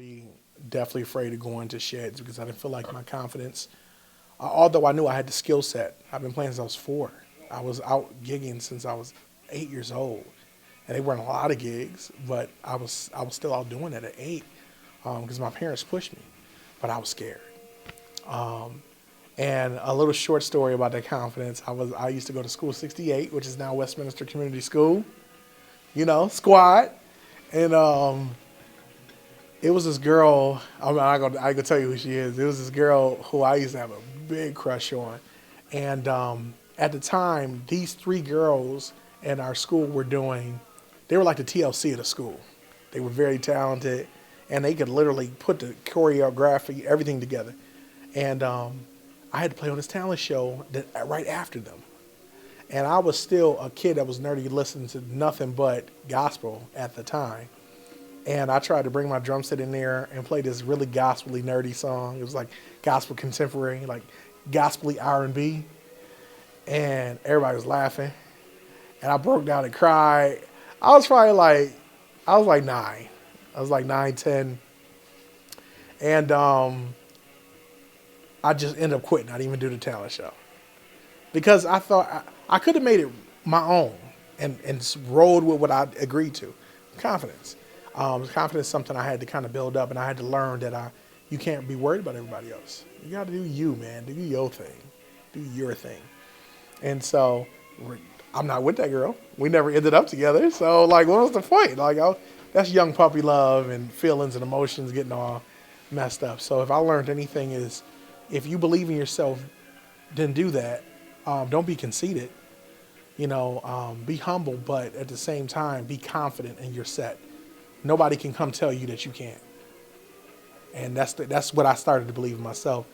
be definitely afraid of going to sheds because I didn't feel like my confidence, although I knew I had the skill set. I've been playing since I was 4. I was out gigging since I was 8 years old, and they weren't a lot of gigs, but I was still out doing it at 8 because my parents pushed me, but I was scared. Um, and a little short story about that confidence. I used to go to School 68, which is now Westminster Community School. Squad, and it was this girl. I could tell you who she is. It was this girl who I used to have a big crush on, and at the time, these 3 girls in our school were doing. They were like the TLC of the school. They were very talented, and they could literally put the choreography, everything together. And I had to play on this talent show right after them. And I was still a kid that was nerdy, listening to nothing but gospel at the time. And I tried to bring my drum set in there and play this really gospel-y, nerdy song. It was like gospel contemporary, like gospel-y R&B. And everybody was laughing. And I broke down and cried. I was like 9. I was like 9, 10. And I just ended up quitting. I didn't even do the talent show. Because I thought I could have made it my own and rolled with what I agreed to. Confidence. Confidence is something I had to kind of build up, and I had to learn that you can't be worried about everybody else. You got to do you, man. Do your thing. Do your thing. And so I'm not with that girl. We never ended up together. So, what was the point? That's young puppy love and feelings and emotions getting all messed up. So if I learned anything is, if you believe in yourself, then do that. Don't be conceited. Be humble, but at the same time, be confident in your set. Nobody can come tell you that you can't. And that's what I started to believe in myself,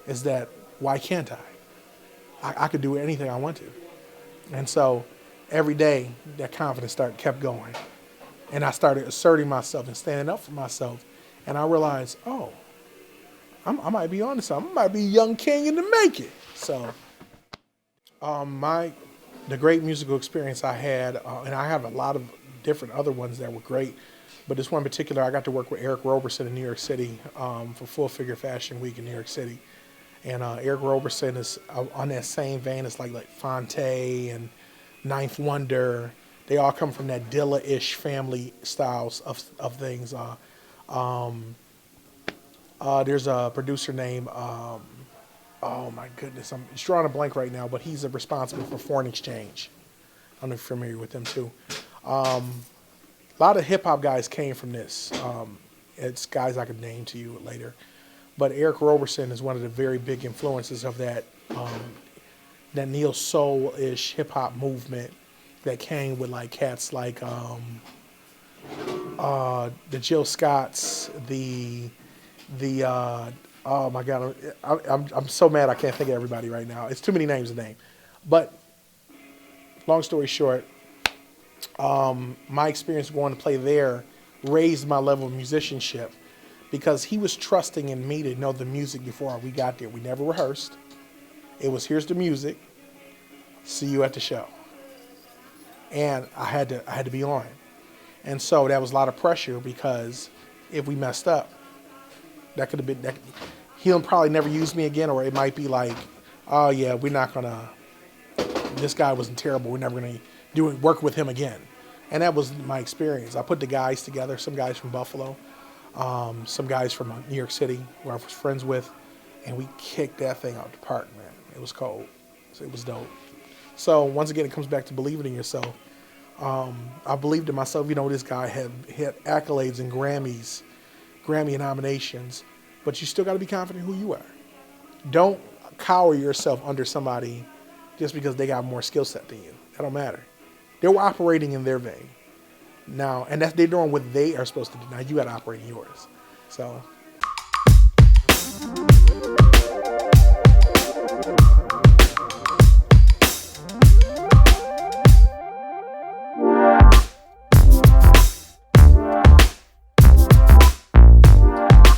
is that why can't I? I could do anything I want to. And so every day that confidence kept going. And I started asserting myself and standing up for myself. And I realized, I might be on to something. I might be a young king in the making. So the great musical experience I had, and I have a lot of different other ones that were great, but this one in particular, I got to work with Eric Roberson in New York City for Full Figure Fashion Week in New York City. And Eric Roberson is on that same vein as like Fonte and Ninth Wonder. They all come from that Dilla-ish family styles of things. There's a producer named, oh my goodness, I'm drawing a blank right now, but he's responsible for Foreign Exchange. I don't know if you're familiar with them too. A lot of hip hop guys came from this. It's guys I could name to you later. But Eric Roberson is one of the very big influences of that neo soul-ish hip hop movement that came with cats like the Jill Scotts, the oh my God, I'm so mad I can't think of everybody right now. It's too many names to name. But long story short, my experience going to play there raised my level of musicianship because he was trusting in me to know the music before we got there. We never rehearsed. It was, here's the music. See you at the show. And I had to be on. And so that was a lot of pressure because if we messed up, that could have been, he'll probably never use me again, or it might be like, oh yeah, we're not gonna, this guy wasn't terrible, we're never gonna work with him again. And that was my experience. I put the guys together, some guys from Buffalo, some guys from New York City who I was friends with, and we kicked that thing out the park, man. It was cold. So it was dope. So once again, it comes back to believing in yourself. I believed in myself. This guy had accolades and Grammy nominations, but you still got to be confident who you are. Don't cower yourself under somebody just because they got more skill set than you. That don't matter. They were operating in their vein. Now, and they're doing what they are supposed to do. Now you got to operate in yours. So